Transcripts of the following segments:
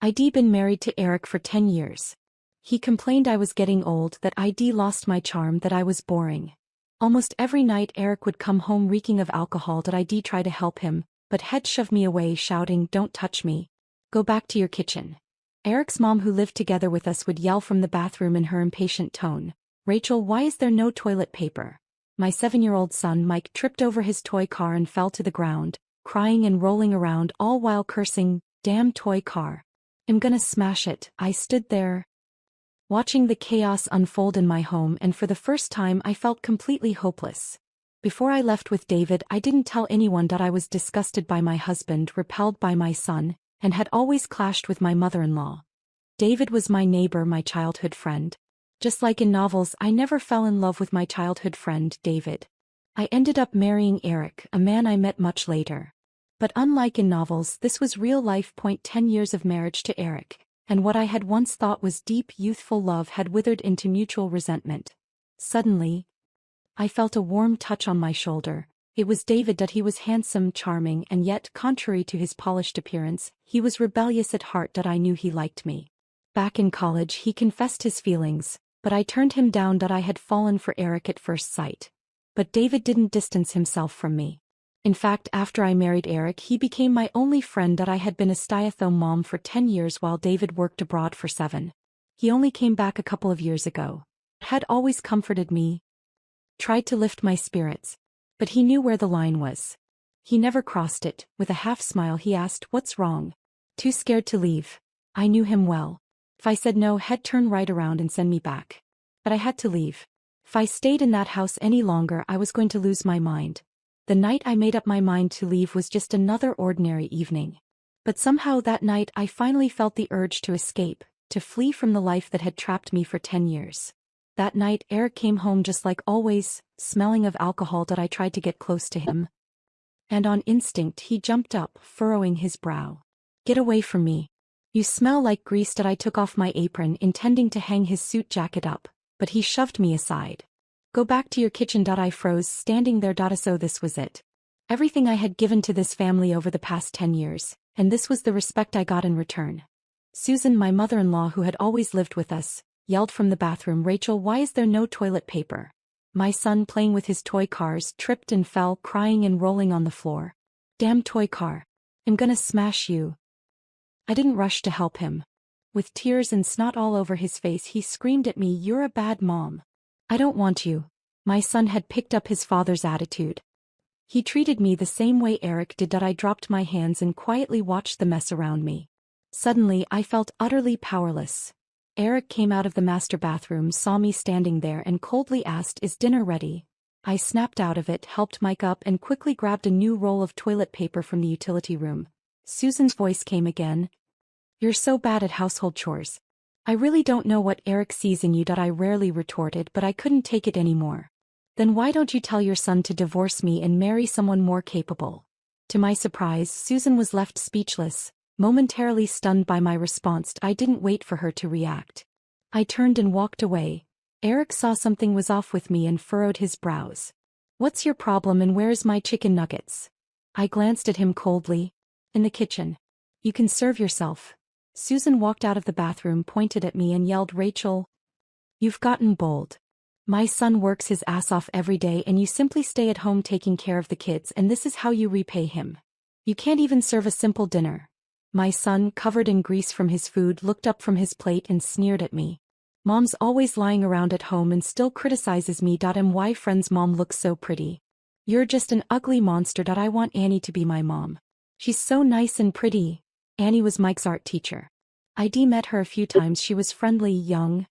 I'd been married to Eric for 10 years. He complained I was getting old, that I'd lost my charm, that I was boring. Almost every night Eric would come home reeking of alcohol, that I'd try to help him, but he'd shove me away, shouting, "Don't touch me. Go back to your kitchen." Eric's mom, who lived together with us, would yell from the bathroom in her impatient tone, "Rachel, why is there no toilet paper?" My 7-year-old son Mike tripped over his toy car and fell to the ground, crying and rolling around, all while cursing, "Damn toy car. I'm gonna smash it." I stood there, watching the chaos unfold in my home, and for the first time I felt completely hopeless. Before I left with David, I didn't tell anyone that I was disgusted by my husband, repelled by my son, and had always clashed with my mother-in-law. David was my neighbor, my childhood friend. Just like in novels, I never fell in love with my childhood friend, David. I ended up marrying Eric, a man I met much later. But unlike in novels, this was real life. 10 years of marriage to Eric, and what I had once thought was deep, youthful love had withered into mutual resentment. Suddenly, I felt a warm touch on my shoulder. It was David. That he was handsome, charming, and yet, contrary to his polished appearance, he was rebellious at heart. That I knew he liked me. Back in college he confessed his feelings, but I turned him down. That I had fallen for Eric at first sight. But David didn't distance himself from me. In fact, after I married Eric, he became my only friend. That I had been a stay-at-home mom for 10 years while David worked abroad for 7. He only came back a couple of years ago. Had always comforted me, tried to lift my spirits, but he knew where the line was. He never crossed it. With a half smile he asked, "What's wrong?" "Too scared to leave." I knew him well. If I said no, he'd turn right around and send me back. But I had to leave. If I stayed in that house any longer, I was going to lose my mind. The night I made up my mind to leave was just another ordinary evening. But somehow that night I finally felt the urge to escape, to flee from the life that had trapped me for 10 years. That night Eric came home just like always, smelling of alcohol. That I tried to get close to him, and on instinct he jumped up, furrowing his brow. "Get away from me. You smell like grease." That I took off my apron, intending to hang his suit jacket up, but he shoved me aside. "Go back to your kitchen." I froze, standing there. So this was it. Everything I had given to this family over the past 10 years, and this was the respect I got in return. Susan, my mother-in-law, who had always lived with us, yelled from the bathroom, "Rachel, why is there no toilet paper?" My son, playing with his toy cars, tripped and fell, crying and rolling on the floor. "Damn toy car. I'm gonna smash you." I didn't rush to help him. With tears and snot all over his face, he screamed at me, "You're a bad mom. I don't want you." My son had picked up his father's attitude. He treated me the same way Eric did. I dropped my hands and quietly watched the mess around me. Suddenly I felt utterly powerless. Eric came out of the master bathroom, saw me standing there, and coldly asked, "Is dinner ready?" I snapped out of it, helped Mike up, and quickly grabbed a new roll of toilet paper from the utility room. Susan's voice came again. "You're so bad at household chores. I really don't know what Eric sees in you." I rarely retorted, but I couldn't take it anymore. "Then why don't you tell your son to divorce me and marry someone more capable?" To my surprise, Susan was left speechless, momentarily stunned by my response. I didn't wait for her to react. I turned and walked away. Eric saw something was off with me and furrowed his brows. "What's your problem, and where's my chicken nuggets?" I glanced at him coldly. "In the kitchen. You can serve yourself." Susan walked out of the bathroom, pointed at me, and yelled, "Rachel, you've gotten bold. My son works his ass off every day, and you simply stay at home taking care of the kids, and this is how you repay him. You can't even serve a simple dinner." My son, covered in grease from his food, looked up from his plate and sneered at me. "Mom's always lying around at home and still criticizes me. My friend's mom looks so pretty. You're just an ugly monster. I want Annie to be my mom. She's so nice and pretty." Annie was Mike's art teacher. I'd met her a few times. She was friendly, young,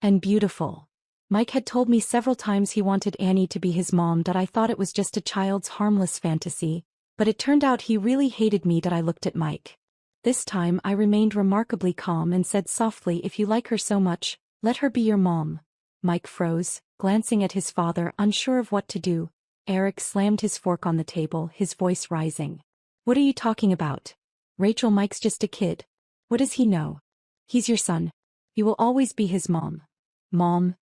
and beautiful. Mike had told me several times he wanted Annie to be his mom. I thought it was just a child's harmless fantasy, but it turned out he really hated me. I looked at Mike. This time I remained remarkably calm and said softly, "If you like her so much, let her be your mom." Mike froze, glancing at his father, unsure of what to do. Eric slammed his fork on the table, his voice rising. "What are you talking about? Rachel, Mike's just a kid. What does he know? He's your son. You will always be his mom." "Mom,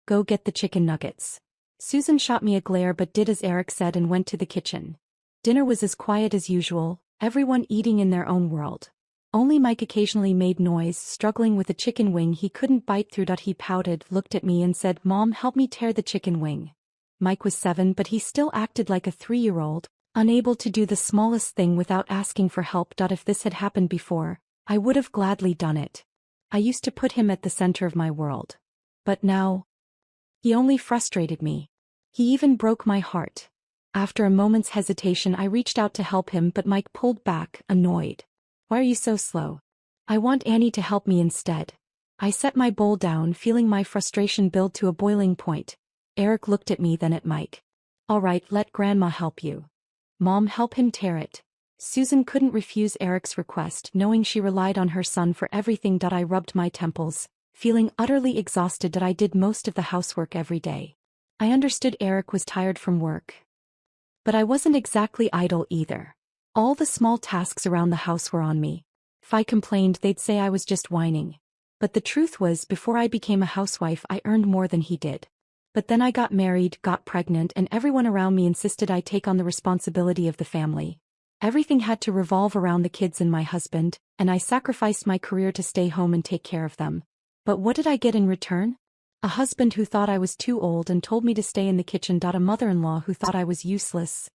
go get the chicken nuggets." Susan shot me a glare but did as Eric said and went to the kitchen. Dinner was as quiet as usual, everyone eating in their own world. Only Mike occasionally made noise, struggling with a chicken wing he couldn't bite through. He pouted, looked at me and said, "Mom, help me tear the chicken wing." Mike was 7, but he still acted like a 3-year-old, unable to do the smallest thing without asking for help. If this had happened before, I would have gladly done it. I used to put him at the center of my world. But now, he only frustrated me. He even broke my heart. After a moment's hesitation, I reached out to help him, but Mike pulled back, annoyed. "Why are you so slow? I want Annie to help me instead." I set my bowl down, feeling my frustration build to a boiling point. Eric looked at me, then at Mike. "All right, let Grandma help you. Mom, help him tear it." Susan couldn't refuse Eric's request, knowing she relied on her son for everything. I rubbed my temples, feeling utterly exhausted. I did most of the housework every day. I understood Eric was tired from work. But I wasn't exactly idle either. All the small tasks around the house were on me. If I complained, they'd say I was just whining. But the truth was, before I became a housewife, I earned more than he did. But then I got married, got pregnant, and everyone around me insisted I take on the responsibility of the family. Everything had to revolve around the kids and my husband, and I sacrificed my career to stay home and take care of them. But what did I get in return? A husband who thought I was too old and told me to stay in the kitchen. A mother-in-law who thought I was useless,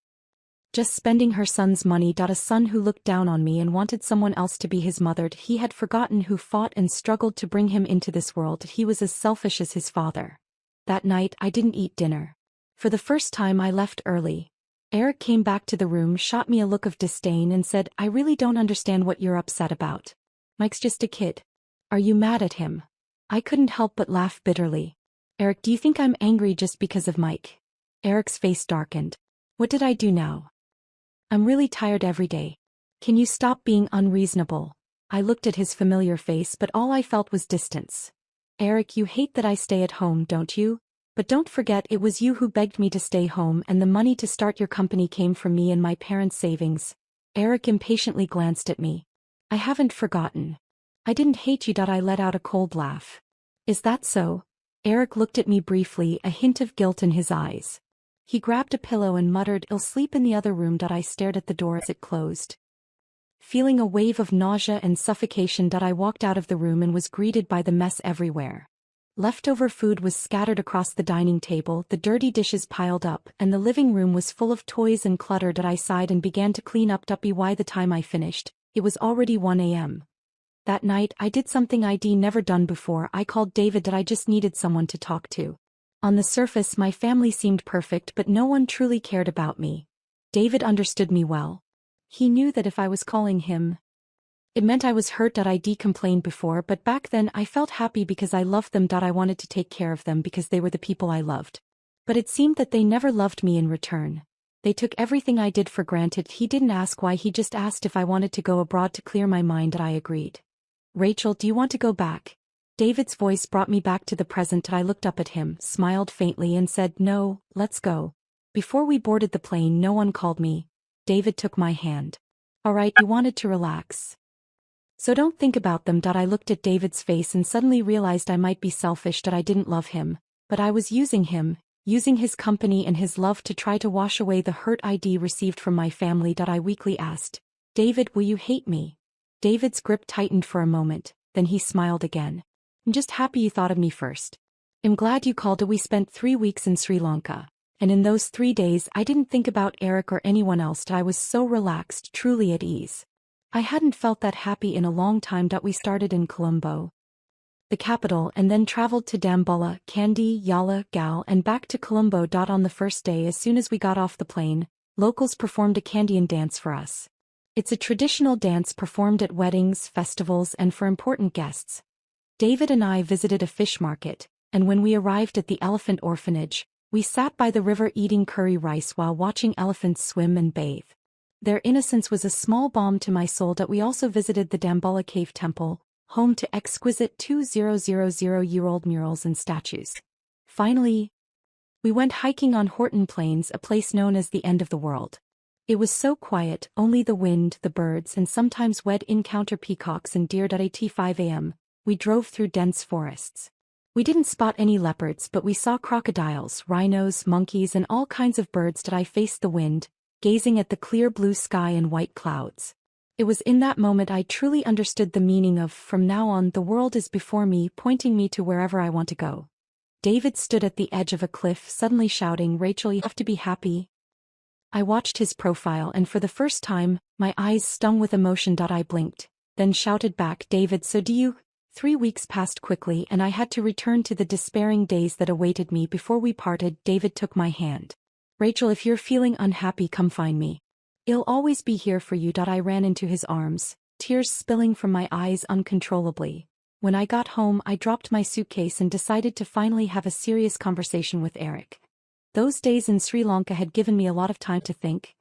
just spending her son's money. A son who looked down on me and wanted someone else to be his mother. He had forgotten who fought and struggled to bring him into this world. He was as selfish as his father. That night, I didn't eat dinner. For the first time, I left early. Eric came back to the room, shot me a look of disdain and said, "I really don't understand what you're upset about. Mike's just a kid. Are you mad at him?" I couldn't help but laugh bitterly. "Eric, do you think I'm angry just because of Mike?" Eric's face darkened. "What did I do now? I'm really tired every day. Can you stop being unreasonable?" I looked at his familiar face, but all I felt was distance. "Eric, you hate that I stay at home, don't you? But don't forget, it was you who begged me to stay home, and the money to start your company came from me and my parents' savings." Eric impatiently glanced at me. "I haven't forgotten. I didn't hate you." I let out a cold laugh. "Is that so?" Eric looked at me briefly, a hint of guilt in his eyes. He grabbed a pillow and muttered, "I'll sleep in the other room." I stared at the door as it closed. Feeling a wave of nausea and suffocation, I walked out of the room and was greeted by the mess everywhere. Leftover food was scattered across the dining table, the dirty dishes piled up, and the living room was full of toys and clutter. I sighed and began to clean up. By the time I finished, it was already 1 a.m. That night, I did something I'd never done before. I called David. I just needed someone to talk to. On the surface, my family seemed perfect, but no one truly cared about me. David understood me well. He knew that if I was calling him, it meant I was hurt. I'd complained before, but back then I felt happy because I loved them. I wanted to take care of them because they were the people I loved. But it seemed that they never loved me in return. They took everything I did for granted. He didn't ask why, he just asked if I wanted to go abroad to clear my mind. I agreed. "Rachel, do you want to go back?" David's voice brought me back to the present. I looked up at him, smiled faintly and said, "No, let's go." Before we boarded the plane, no one called me. David took my hand. "All right, you wanted to relax, so don't think about them." I looked at David's face and suddenly realized I might be selfish. I didn't love him, but I was using him, using his company and his love to try to wash away the hurt I'd received from my family. I weakly asked, "David, will you hate me?" David's grip tightened for a moment, then he smiled again. "I'm just happy you thought of me first. I'm glad you called." We spent 3 weeks in Sri Lanka, and in those 3 days I didn't think about Eric or anyone else. I was so relaxed, truly at ease. I hadn't felt that happy in a long time. We started in Colombo, the capital, and then traveled to Dambulla, Kandy, Yala, Gal, and back to Colombo. On the first day, as soon as we got off the plane, locals performed a Kandian dance for us. It's a traditional dance performed at weddings, festivals, and for important guests. David and I visited a fish market, and when we arrived at the elephant orphanage, we sat by the river eating curry rice while watching elephants swim and bathe. Their innocence was a small balm to my soul. We also visited the Dambulla Cave Temple, home to exquisite 2000-year-old murals and statues. Finally, we went hiking on Horton Plains, a place known as the end of the world. It was so quiet, only the wind, the birds, and sometimes we'd encounter peacocks and deer. At 5 a.m., we drove through dense forests. We didn't spot any leopards, but we saw crocodiles, rhinos, monkeys, and all kinds of birds. I faced the wind, gazing at the clear blue sky and white clouds. It was in that moment I truly understood the meaning of "from now on the world is before me, pointing me to wherever I want to go." David stood at the edge of a cliff, suddenly shouting, "Rachel, you have to be happy." I watched his profile and for the first time, my eyes stung with emotion. I blinked, then shouted back, "David, so do you?" 3 weeks passed quickly and I had to return to the despairing days that awaited me. Before we parted, David took my hand. "Rachel, if you're feeling unhappy, come find me. I'll always be here for you." I ran into his arms, tears spilling from my eyes uncontrollably. When I got home, I dropped my suitcase and decided to finally have a serious conversation with Eric. Those days in Sri Lanka had given me a lot of time to think.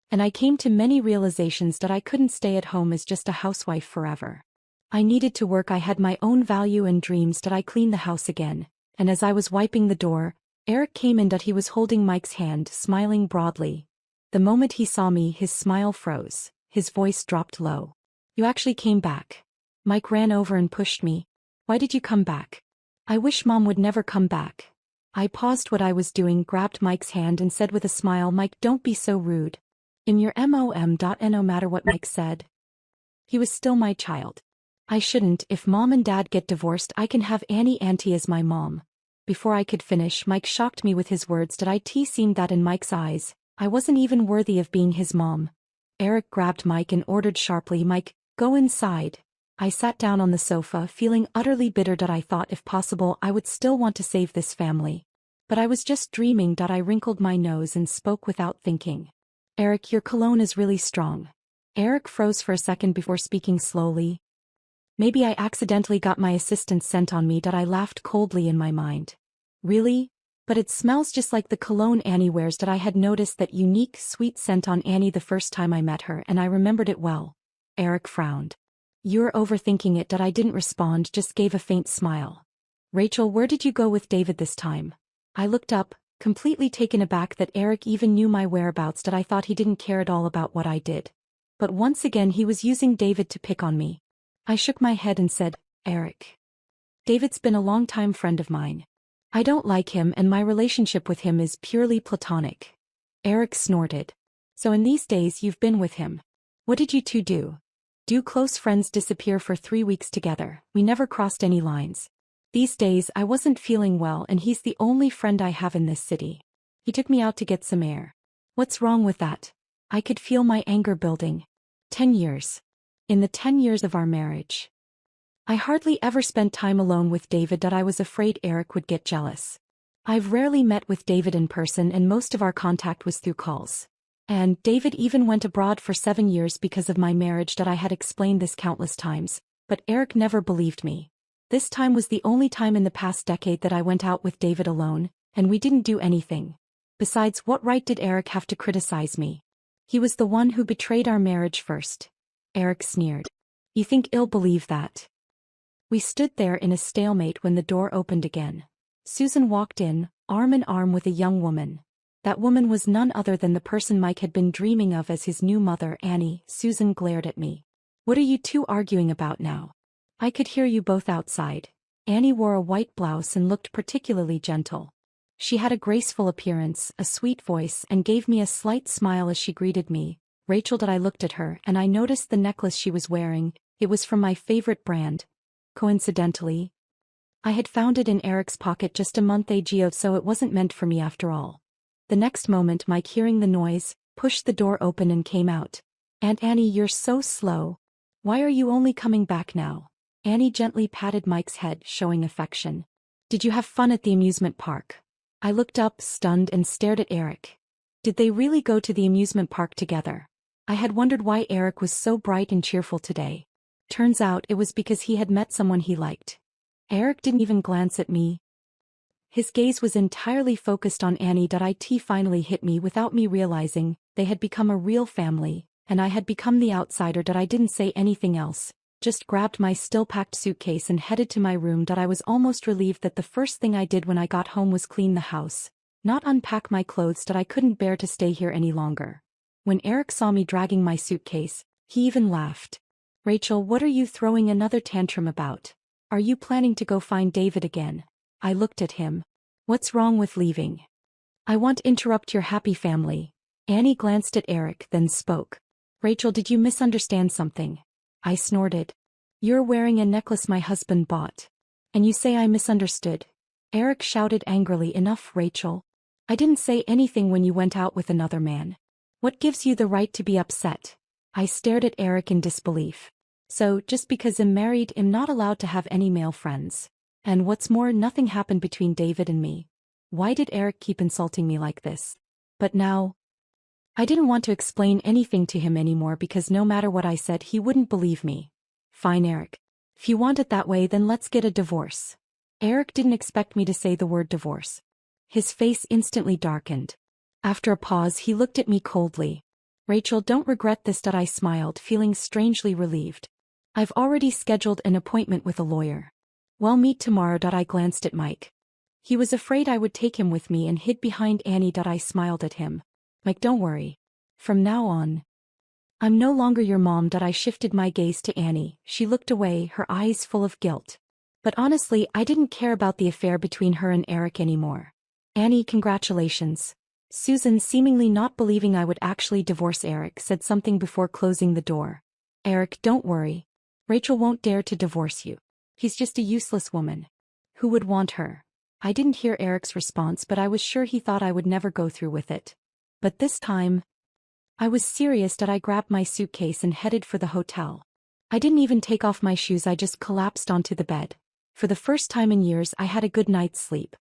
And I came to many realizations that I couldn't stay at home as just a housewife forever. I needed to work. I had my own value and dreams. I cleaned the house again, and as I was wiping the door, Eric came in. He was holding Mike's hand, smiling broadly. The moment he saw me, his smile froze, his voice dropped low. "You actually came back." Mike ran over and pushed me. "Why did you come back?" "I wish Mom would never come back." I paused what I was doing, grabbed Mike's hand and said with a smile, "Mike, don't be so rude. In your mom. No matter what Mike said, he was still my child. I shouldn't. If Mom and Dad get divorced, I can have Auntie as my mom." Before I could finish, Mike shocked me with his words. It seemed that in Mike's eyes, I wasn't even worthy of being his mom. Eric grabbed Mike and ordered sharply, "Mike, go inside." I sat down on the sofa, feeling utterly bitter. I thought if possible I would still want to save this family. But I was just dreaming. I wrinkled my nose and spoke without thinking. "Eric, your cologne is really strong." Eric froze for a second before speaking slowly. "Maybe I accidentally got my assistant's scent on me." I laughed coldly in my mind. "Really? But it smells just like the cologne Annie wears." I had noticed that unique, sweet scent on Annie the first time I met her, and I remembered it well. Eric frowned. "You're overthinking it." I didn't respond, just gave a faint smile. "Rachel, where did you go with David this time?" I looked up, completely taken aback that Eric even knew my whereabouts. I thought he didn't care at all about what I did. But once again he was using David to pick on me. I shook my head and said, "Eric. David's been a long-time friend of mine. I don't like him and my relationship with him is purely platonic." Eric snorted. "So in these days you've been with him. What did you two do?" "Do close friends disappear for 3 weeks together? We never crossed any lines. These days I wasn't feeling well and he's the only friend I have in this city. He took me out to get some air." "What's wrong with that?" I could feel my anger building. 10 years. In the 10 years of our marriage, I hardly ever spent time alone with David. I was afraid Eric would get jealous. I've rarely met with David in person and most of our contact was through calls. And David even went abroad for 7 years because of my marriage. I had explained this countless times, but Eric never believed me. This time was the only time in the past decade that I went out with David alone, and we didn't do anything. Besides, what right did Eric have to criticize me? He was the one who betrayed our marriage first. Eric sneered. "You think I'll believe that?" We stood there in a stalemate when the door opened again. Susan walked in, arm in arm with a young woman. That woman was none other than the person Mike had been dreaming of as his new mother, Annie. Susan glared at me. "What are you two arguing about now? I could hear you both outside." Annie wore a white blouse and looked particularly gentle. She had a graceful appearance, a sweet voice, and gave me a slight smile as she greeted me. "Rachel." I looked at her, and I noticed the necklace she was wearing. It was from my favorite brand. Coincidentally, I had found it in Eric's pocket just a month ago, so it wasn't meant for me after all. The next moment Mike, hearing the noise, pushed the door open and came out. "Aunt Annie, you're so slow. Why are you only coming back now?" Annie gently patted Mike's head, showing affection. "Did you have fun at the amusement park?" I looked up, stunned, and stared at Eric. Did they really go to the amusement park together? I had wondered why Eric was so bright and cheerful today. Turns out it was because he had met someone he liked. Eric didn't even glance at me. His gaze was entirely focused on Annie. It finally hit me without me realizing. They had become a real family, and I had become the outsider. I didn't say anything else, just grabbed my still-packed suitcase and headed to my room. I was almost relieved that the first thing I did when I got home was clean the house, not unpack my clothes. I couldn't bear to stay here any longer. When Eric saw me dragging my suitcase, he even laughed. "Rachel, what are you throwing another tantrum about? Are you planning to go find David again?" I looked at him. "What's wrong with leaving?" "I won't interrupt your happy family." Annie glanced at Eric, then spoke. Rachel, did you misunderstand something? I snorted. You're wearing a necklace my husband bought. And you say I misunderstood? Eric shouted angrily. Enough, Rachel. I didn't say anything when you went out with another man. What gives you the right to be upset? I stared at Eric in disbelief. So, just because I'm married, I'm not allowed to have any male friends. And what's more, nothing happened between David and me. Why did Eric keep insulting me like this? But now, I didn't want to explain anything to him anymore because no matter what I said he wouldn't believe me. Fine, Eric. If you want it that way, then let's get a divorce. Eric didn't expect me to say the word divorce. His face instantly darkened. After a pause he looked at me coldly. Rachel, don't regret this. I smiled, feeling strangely relieved. I've already scheduled an appointment with a lawyer. We'll meet tomorrow. I glanced at Mike. He was afraid I would take him with me and hid behind Annie. I smiled at him. Mike, don't worry. From now on, I'm no longer your mom. I shifted my gaze to Annie. She looked away, her eyes full of guilt. But honestly, I didn't care about the affair between her and Eric anymore. Annie, congratulations. Susan, seemingly not believing I would actually divorce Eric, said something before closing the door. Eric, don't worry. Rachel won't dare to divorce you. He's just a useless woman. Who would want her? I didn't hear Eric's response, but I was sure he thought I would never go through with it. But this time, I was serious. I grabbed my suitcase and headed for the hotel. I didn't even take off my shoes. I just collapsed onto the bed. For the first time in years I had a good night's sleep.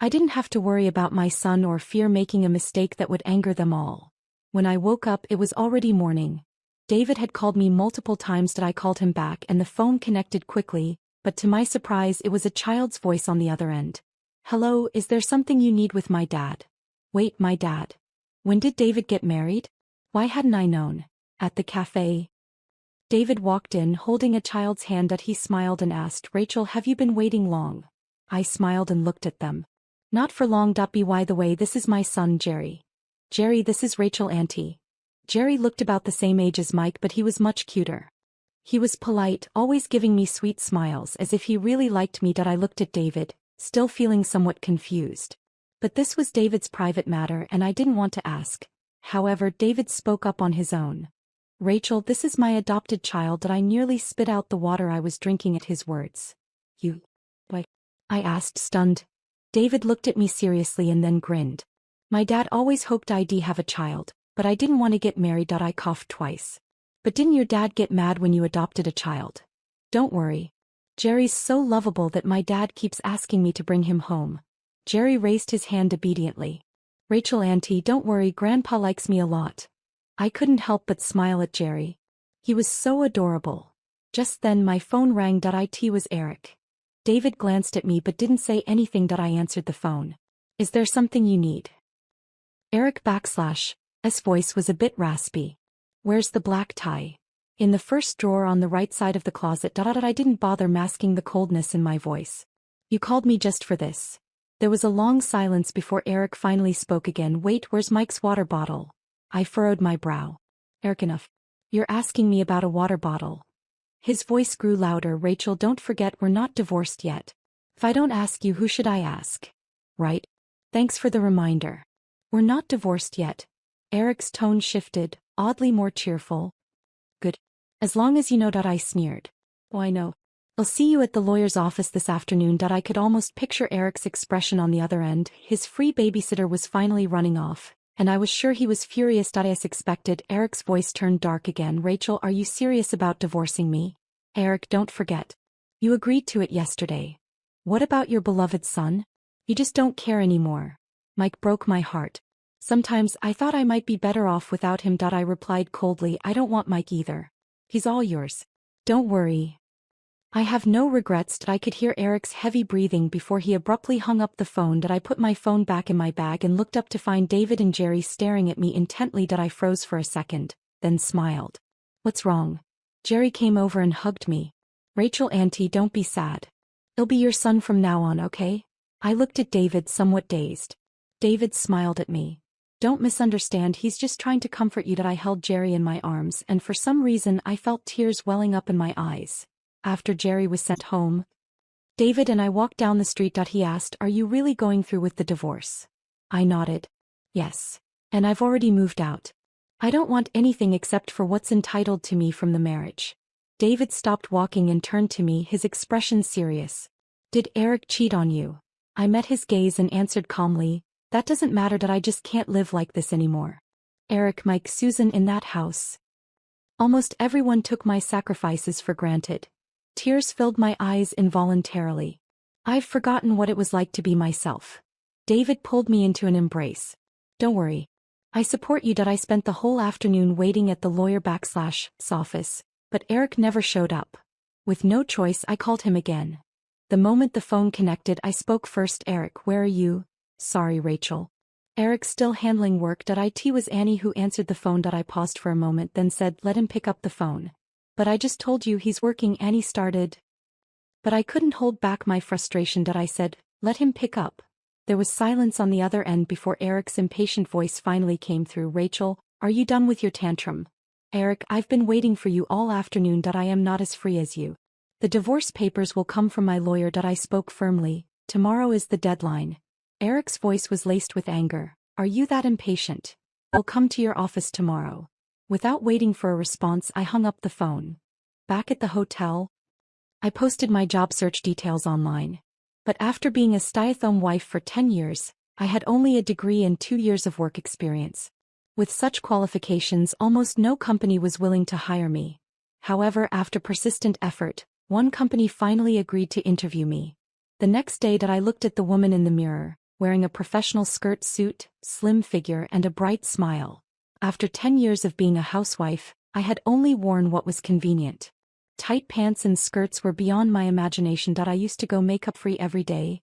I didn't have to worry about my son or fear making a mistake that would anger them all. When I woke up it was already morning. David had called me multiple times. I called him back and the phone connected quickly, but to my surprise it was a child's voice on the other end. Hello, is there something you need with my dad? Wait, my dad? When did David get married? Why hadn't I known? At the cafe. David walked in holding a child's hand. He smiled and asked, Rachel, have you been waiting long? I smiled and looked at them. Not for long. By the way, this is my son Jerry. Jerry, this is Rachel auntie. Jerry looked about the same age as Mike, but he was much cuter. He was polite, always giving me sweet smiles as if he really liked me. I looked at David, still feeling somewhat confused. But this was David's private matter and I didn't want to ask. However, David spoke up on his own. Rachel, this is my adopted child. I nearly spit out the water I was drinking at his words. You? What? I asked, stunned. David looked at me seriously and then grinned. My dad always hoped I'd have a child, but I didn't want to get married. I coughed twice. But didn't your dad get mad when you adopted a child? Don't worry. Jerry's so lovable that my dad keeps asking me to bring him home. Jerry raised his hand obediently. Rachel auntie, don't worry, Grandpa likes me a lot. I couldn't help but smile at Jerry. He was so adorable. Just then my phone rang. It was Eric. David glanced at me but didn't say anything. I answered the phone. Is there something you need? Eric /S voice was a bit raspy. Where's the black tie? In the first drawer on the right side of the closet. I didn't bother masking the coldness in my voice. You called me just for this. There was a long silence before Eric finally spoke again. Wait, where's Mike's water bottle? I furrowed my brow. Eric, enough. You're asking me about a water bottle. His voice grew louder. Rachel, don't forget we're not divorced yet. If I don't ask you, who should I ask? Right? Thanks for the reminder. We're not divorced yet. Eric's tone shifted, oddly more cheerful. Good. As long as you know. I sneered. Oh, I know. I'll see you at the lawyer's office this afternoon. I could almost picture Eric's expression on the other end. His free babysitter was finally running off, and I was sure he was furious. As expected, Eric's voice turned dark again. Rachel, are you serious about divorcing me? Eric, don't forget. You agreed to it yesterday. What about your beloved son? You just don't care anymore. Mike broke my heart. Sometimes I thought I might be better off without him. I replied coldly, I don't want Mike either. He's all yours. Don't worry. I have no regrets. I could hear Eric's heavy breathing before he abruptly hung up the phone. I put my phone back in my bag and looked up to find David and Jerry staring at me intently. I froze for a second, then smiled. What's wrong? Jerry came over and hugged me. Rachel auntie, don't be sad. He'll be your son from now on, okay? I looked at David, somewhat dazed. David smiled at me. Don't misunderstand, he's just trying to comfort you. I held Jerry in my arms and for some reason I felt tears welling up in my eyes. After Jerry was sent home, David and I walked down the street. He asked, are you really going through with the divorce? I nodded. Yes. And I've already moved out. I don't want anything except for what's entitled to me from the marriage. David stopped walking and turned to me, his expression serious. Did Eric cheat on you? I met his gaze and answered calmly, that doesn't matter, that I just can't live like this anymore. Eric, Mike, Susan, in that house. Almost everyone took my sacrifices for granted. Tears filled my eyes involuntarily. I've forgotten what it was like to be myself. David pulled me into an embrace. Don't worry. I support you. I spent the whole afternoon waiting at the lawyer/'s office, but Eric never showed up. With no choice, I called him again. The moment the phone connected, I spoke first. Eric, where are you? Sorry, Rachel. Eric still handling work. It was Annie who answered the phone. I paused for a moment, then said, let him pick up the phone. But I just told you he's working. Annie started. But I couldn't hold back my frustration. I said, let him pick up. There was silence on the other end before Eric's impatient voice finally came through. Rachel, are you done with your tantrum? Eric, I've been waiting for you all afternoon. I am not as free as you. The divorce papers will come from my lawyer. I spoke firmly. Tomorrow is the deadline. Eric's voice was laced with anger. Are you that impatient? I'll come to your office tomorrow. Without waiting for a response, I hung up the phone. Back at the hotel, I posted my job search details online. But after being a stay-at-home wife for 10 years, I had only a degree and 2 years of work experience. With such qualifications, almost no company was willing to hire me. However, after persistent effort, one company finally agreed to interview me. The next day I looked at the woman in the mirror, wearing a professional skirt suit, slim figure and a bright smile. After 10 years of being a housewife, I had only worn what was convenient. Tight pants and skirts were beyond my imagination. I used to go makeup-free every day,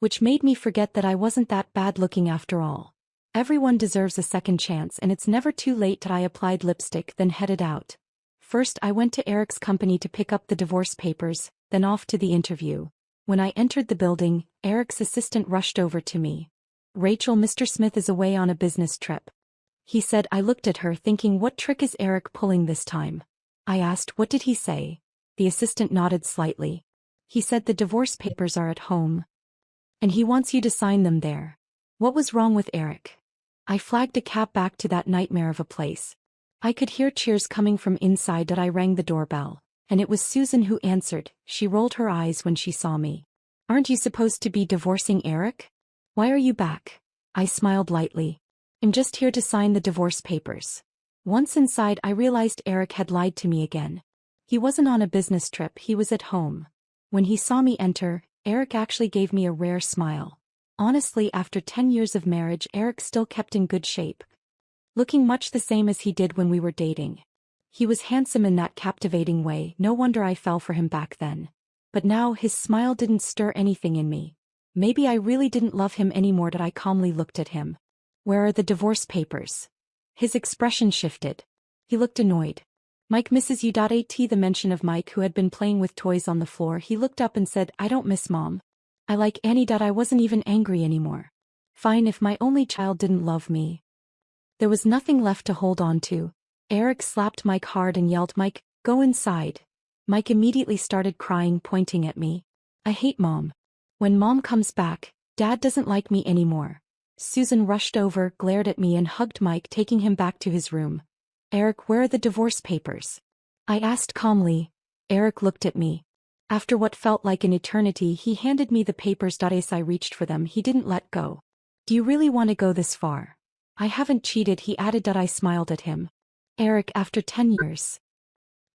which made me forget that I wasn't that bad looking after all. Everyone deserves a second chance and it's never too late. I applied lipstick, then headed out. First I went to Eric's company to pick up the divorce papers, then off to the interview. When I entered the building, Eric's assistant rushed over to me. Rachel, Mr. Smith is away on a business trip. He said. I looked at her thinking, what trick is Eric pulling this time? I asked, what did he say? The assistant nodded slightly. He said the divorce papers are at home. And he wants you to sign them there. What was wrong with Eric? I flagged a cab back to that nightmare of a place. I could hear cheers coming from inside. I rang the doorbell, and it was Susan who answered. She rolled her eyes when she saw me. Aren't you supposed to be divorcing Eric? Why are you back? I smiled lightly. I'm just here to sign the divorce papers. Once inside, I realized Eric had lied to me again. He wasn't on a business trip, he was at home. When he saw me enter, Eric actually gave me a rare smile. Honestly, after 10 years of marriage, Eric still kept in good shape. Looking much the same as he did when we were dating. He was handsome in that captivating way, no wonder I fell for him back then. But now his smile didn't stir anything in me. Maybe I really didn't love him anymore. I calmly looked at him. Where are the divorce papers? His expression shifted. He looked annoyed. Mike misses you. At the mention of Mike, who had been playing with toys on the floor, he looked up and said, I don't miss Mom. I like Annie. I wasn't even angry anymore. Fine, if my only child didn't love me. There was nothing left to hold on to. Eric slapped Mike hard and yelled, Mike, go inside. Mike immediately started crying, pointing at me. I hate Mom. When Mom comes back, Dad doesn't like me anymore. Susan rushed over, glared at me and hugged Mike, taking him back to his room. Eric, where are the divorce papers? I asked calmly. Eric looked at me. After what felt like an eternity, he handed me the papers. As I reached for them, he didn't let go. Do you really want to go this far? I haven't cheated, he added. I smiled at him. Eric, after 10 years.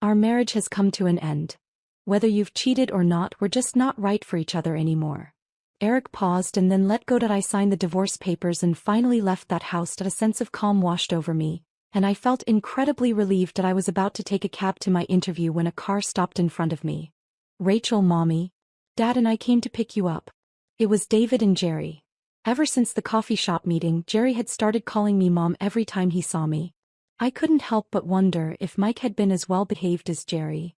Our marriage has come to an end. Whether you've cheated or not, we're just not right for each other anymore. Eric paused and then let go. I signed the divorce papers and finally left that house. A sense of calm washed over me, and I felt incredibly relieved. I was about to take a cab to my interview when a car stopped in front of me. Rachel, Mommy. Dad and I came to pick you up. It was David and Jerry. Ever since the coffee shop meeting, Jerry had started calling me Mom every time he saw me. I couldn't help but wonder if Mike had been as well behaved as Jerry.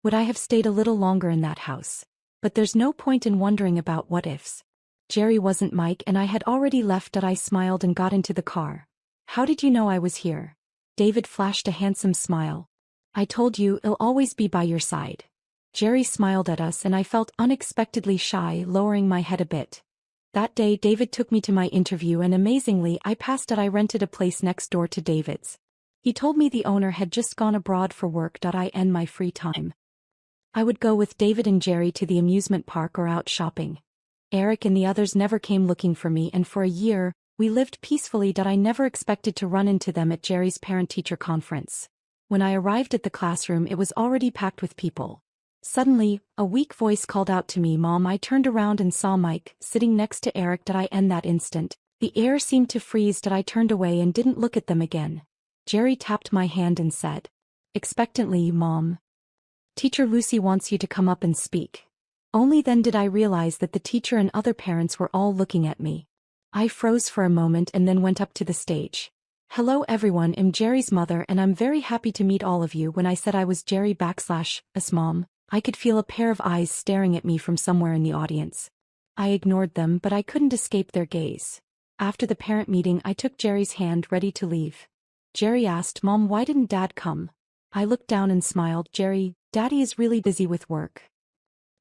Would I have stayed a little longer in that house? But there's no point in wondering about what ifs. Jerry wasn't Mike and I had already left. I smiled and got into the car. How did you know I was here? David flashed a handsome smile. I told you, I'll always be by your side. Jerry smiled at us and I felt unexpectedly shy, lowering my head a bit. That day David took me to my interview and amazingly I passed it. I rented a place next door to David's. He told me the owner had just gone abroad for work. I end my free time. I would go with David and Jerry to the amusement park or out shopping. Eric and the others never came looking for me, and for a year, we lived peacefully. I never expected to run into them at Jerry's parent-teacher conference. When I arrived at the classroom, it was already packed with people. Suddenly, a weak voice called out to me, "Mom." I turned around and saw Mike, sitting next to Eric. I end that instant. The air seemed to freeze. I turned away and didn't look at them again. Jerry tapped my hand and said, expectantly, "Mom, Teacher Lucy wants you to come up and speak." Only then did I realize that the teacher and other parents were all looking at me. I froze for a moment and then went up to the stage. "Hello everyone, I'm Jerry's mother and I'm very happy to meet all of you." When I said I was Jerry/us mom, I could feel a pair of eyes staring at me from somewhere in the audience. I ignored them, but I couldn't escape their gaze. After the parent meeting, I took Jerry's hand, ready to leave. Jerry asked, "Mom, why didn't Dad come?" I looked down and smiled. "Jerry, Daddy is really busy with work.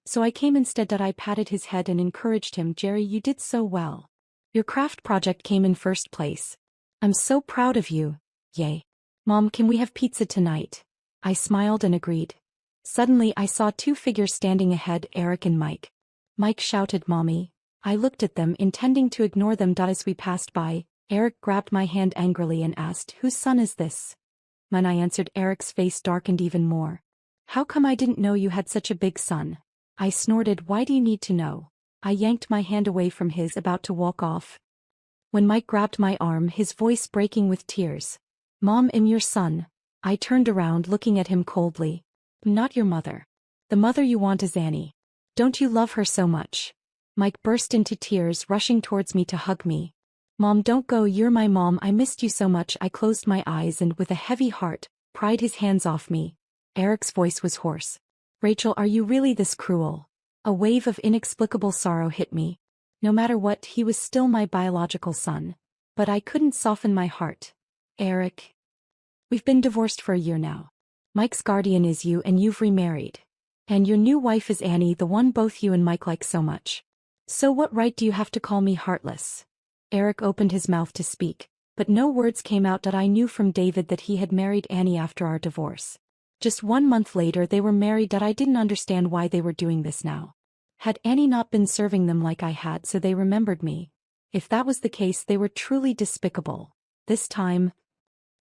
So I came instead." I patted his head and encouraged him. "Jerry, you did so well. Your craft project came in first place. I'm so proud of you. Yay. Mom, can we have pizza tonight?" I smiled and agreed. Suddenly I saw two figures standing ahead, Eric and Mike. Mike shouted, "Mommy." I looked at them, intending to ignore them. As we passed by, Eric grabbed my hand angrily and asked, "Whose son is this?" When I answered, Eric's face darkened even more. "How come I didn't know you had such a big son?" I snorted, "Why do you need to know?" I yanked my hand away from his, about to walk off, when Mike grabbed my arm, his voice breaking with tears. "Mom, I'm your son." I turned around, looking at him coldly. "I'm not your mother. The mother you want is Annie. Don't you love her so much?" Mike burst into tears, rushing towards me to hug me. "Mom, don't go, you're my mom. I missed you so much." I closed my eyes and, with a heavy heart, pried his hands off me. Eric's voice was hoarse. "Rachel, are you really this cruel?" A wave of inexplicable sorrow hit me. No matter what, he was still my biological son. But I couldn't soften my heart. "Eric, we've been divorced for a year now. Mike's guardian is you and you've remarried. And your new wife is Annie, the one both you and Mike like so much. So what right do you have to call me heartless?" Eric opened his mouth to speak, but no words came out. I knew from David that he had married Annie after our divorce. Just 1 month later they were married. I didn't understand why they were doing this now. Had Annie not been serving them like I had, so they remembered me? If that was the case, they were truly despicable. This time,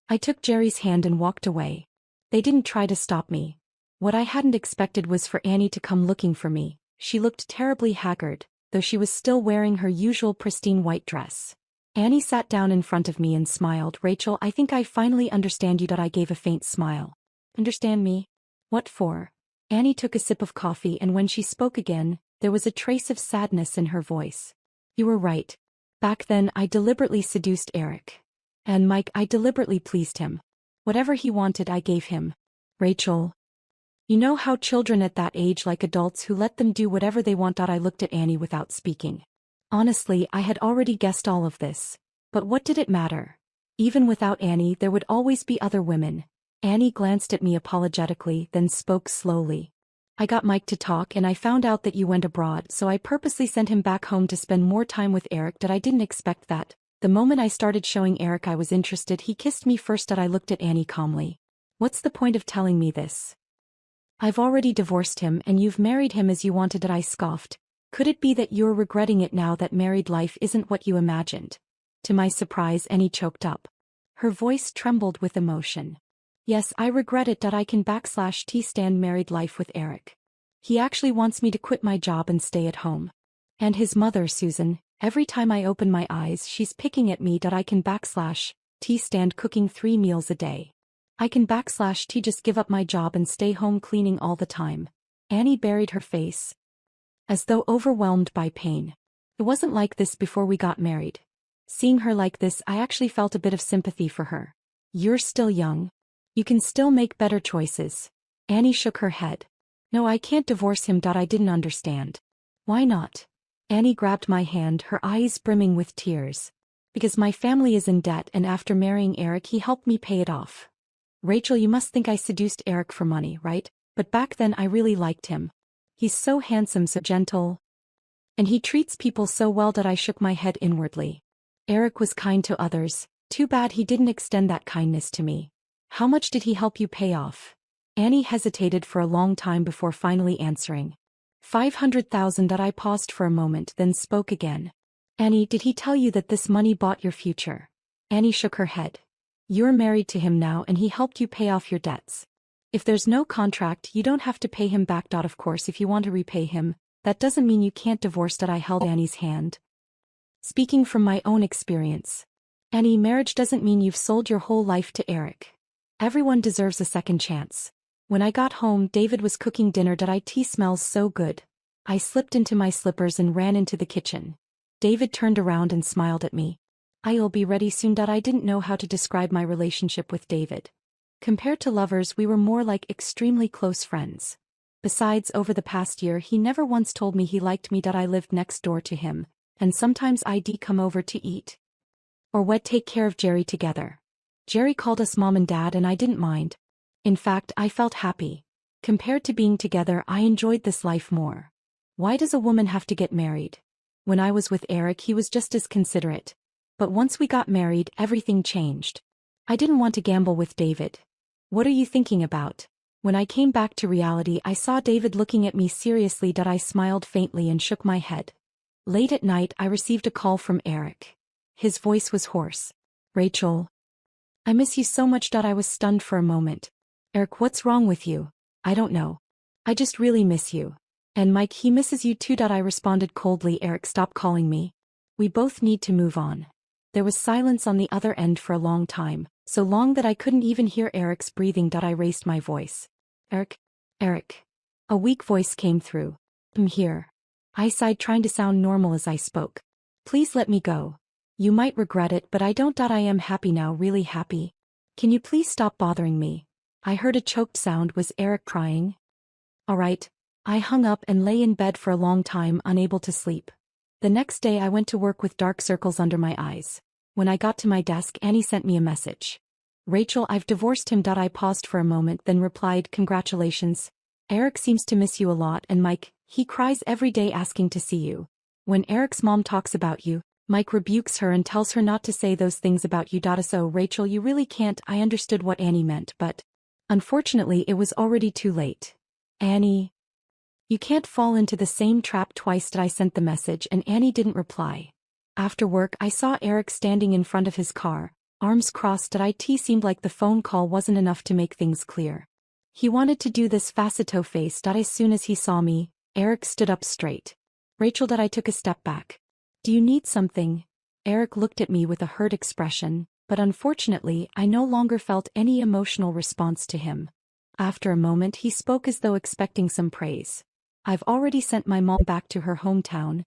I took Jerry's hand and walked away. They didn't try to stop me. What I hadn't expected was for Annie to come looking for me. She looked terribly haggard, though she was still wearing her usual pristine white dress. Annie sat down in front of me and smiled. "Rachel, I think I finally understand you." I gave a faint smile. "Understand me? What for?" Annie took a sip of coffee, and when she spoke again, there was a trace of sadness in her voice. "You were right. Back then I deliberately seduced Eric. And Mike, I deliberately pleased him. Whatever he wanted I gave him. Rachel, you know how children at that age like adults who let them do whatever they want." I looked at Annie without speaking. Honestly, I had already guessed all of this. But what did it matter? Even without Annie, there would always be other women. Annie glanced at me apologetically, then spoke slowly. "I got Mike to talk and I found out that you went abroad, so I purposely sent him back home to spend more time with Eric." I didn't expect that. The moment I started showing Eric I was interested, he kissed me first. I looked at Annie calmly. "What's the point of telling me this? I've already divorced him and you've married him as you wanted." I scoffed. "Could it be that you're regretting it now that married life isn't what you imagined?" To my surprise, Annie choked up. Her voice trembled with emotion. "Yes, I regret it. I can / stand married life with Eric. He actually wants me to quit my job and stay at home. And his mother, Susan, every time I open my eyes she's picking at me. I can / stand cooking 3 meals a day. I can / just give up my job and stay home cleaning all the time." Annie buried her face, as though overwhelmed by pain. "It wasn't like this before we got married." Seeing her like this, I actually felt a bit of sympathy for her. "You're still young. You can still make better choices." Annie shook her head. "No, I can't divorce him." I didn't understand. "Why not?" Annie grabbed my hand, her eyes brimming with tears. "Because my family is in debt and after marrying Eric he helped me pay it off." "Rachel, you must think I seduced Eric for money, right? But back then I really liked him. He's so handsome, so gentle. And he treats people so well that I shook my head inwardly. Eric was kind to others. Too bad he didn't extend that kindness to me. How much did he help you pay off? Annie hesitated for a long time before finally answering. 500,000. I paused for a moment, then spoke again. Annie, did he tell you that this money bought your future? Annie shook her head. You're married to him now and he helped you pay off your debts. If there's no contract, you don't have to pay him back. Of course, if you want to repay him, that doesn't mean you can't divorce. I held Annie's hand. Speaking from my own experience. Annie, marriage doesn't mean you've sold your whole life to Eric. Everyone deserves a second chance. When I got home, David was cooking dinner. It smells so good. I slipped into my slippers and ran into the kitchen. David turned around and smiled at me. I'll be ready soon. I didn't know how to describe my relationship with David. Compared to lovers, we were more like extremely close friends. Besides, over the past year, he never once told me he liked me. I lived next door to him, and sometimes I'd come over to eat. Or we'd take care of Jerry together. Jerry called us mom and dad, and I didn't mind. In fact, I felt happy. Compared to being together, I enjoyed this life more. Why does a woman have to get married? When I was with Eric, he was just as considerate. But once we got married, everything changed. I didn't want to gamble with David. What are you thinking about? When I came back to reality, I saw David looking at me seriously. I smiled faintly and shook my head. Late at night, I received a call from Eric. His voice was hoarse. Rachel. I miss you so much. I was stunned for a moment. Eric, what's wrong with you? I don't know. I just really miss you. And Mike, he misses you too. I responded coldly. Eric, stop calling me. We both need to move on. There was silence on the other end for a long time, so long that I couldn't even hear Eric's breathing. I raised my voice. Eric? Eric. A weak voice came through. I'm here. I sighed, trying to sound normal as I spoke. Please let me go. You might regret it, but I don't. I am happy now, really happy. Can you please stop bothering me? I heard a choked sound. Was Eric crying? All right. I hung up and lay in bed for a long time, unable to sleep. The next day I went to work with dark circles under my eyes. When I got to my desk, Annie sent me a message. Rachel, I've divorced him. I paused for a moment, then replied, congratulations. Eric seems to miss you a lot, and Mike, he cries every day asking to see you. When Eric's mom talks about you, Mike rebukes her and tells her not to say those things about you. So Rachel, you really can't. I understood what Annie meant, but unfortunately it was already too late. Annie. You can't fall into the same trap twice. I sent the message and Annie didn't reply. After work, I saw Eric standing in front of his car, arms crossed. It seemed like the phone call wasn't enough to make things clear. He wanted to do this facetto face. As soon as he saw me, Eric stood up straight. Rachel, I took a step back. Do you need something? Eric looked at me with a hurt expression, but unfortunately, I no longer felt any emotional response to him. After a moment, he spoke as though expecting some praise. I've already sent my mom back to her hometown.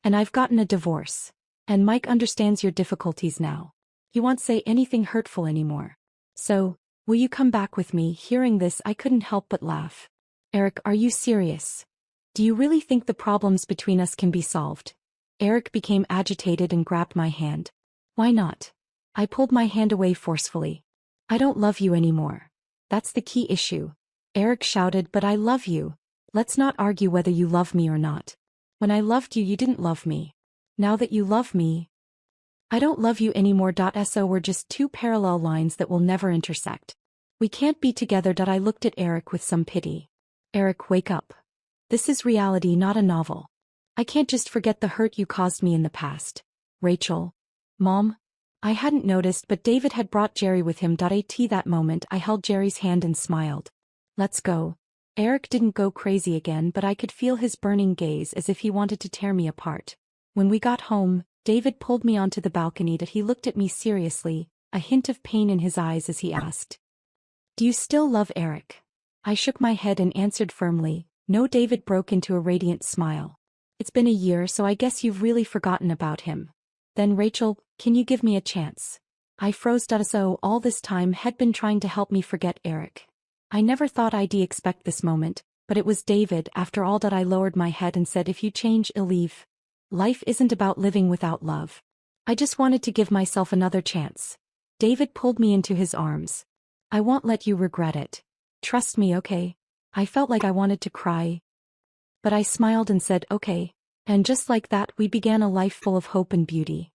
And I've gotten a divorce. And Mike understands your difficulties now. He won't say anything hurtful anymore. So, will you come back with me? Hearing this, I couldn't help but laugh. Eric, are you serious? Do you really think the problems between us can be solved? Eric became agitated and grabbed my hand. Why not? I pulled my hand away forcefully. I don't love you anymore. That's the key issue. Eric shouted, but I love you. Let's not argue whether you love me or not. When I loved you, you didn't love me. Now that you love me, I don't love you anymore. So we're just two parallel lines that will never intersect. We can't be together. I looked at Eric with some pity. Eric, wake up. This is reality, not a novel. I can't just forget the hurt you caused me in the past. Rachel. Mom? I hadn't noticed, but David had brought Jerry with him. At that moment, I held Jerry's hand and smiled. Let's go. Eric didn't go crazy again, but I could feel his burning gaze as if he wanted to tear me apart. When we got home, David pulled me onto the balcony. He looked at me seriously, a hint of pain in his eyes as he asked, do you still love Eric? I shook my head and answered firmly, no. David broke into a radiant smile. It's been a year, so I guess you've really forgotten about him. Then Rachel, can you give me a chance? I froze. So all this time had been trying to help me forget Eric. I never thought I'd expect this moment, but it was David after all. I lowered my head and said, if you change, I'll leave. Life isn't about living without love. I just wanted to give myself another chance. David pulled me into his arms. I won't let you regret it. Trust me, okay? I felt like I wanted to cry. But I smiled and said, okay. And just like that we began a life full of hope and beauty.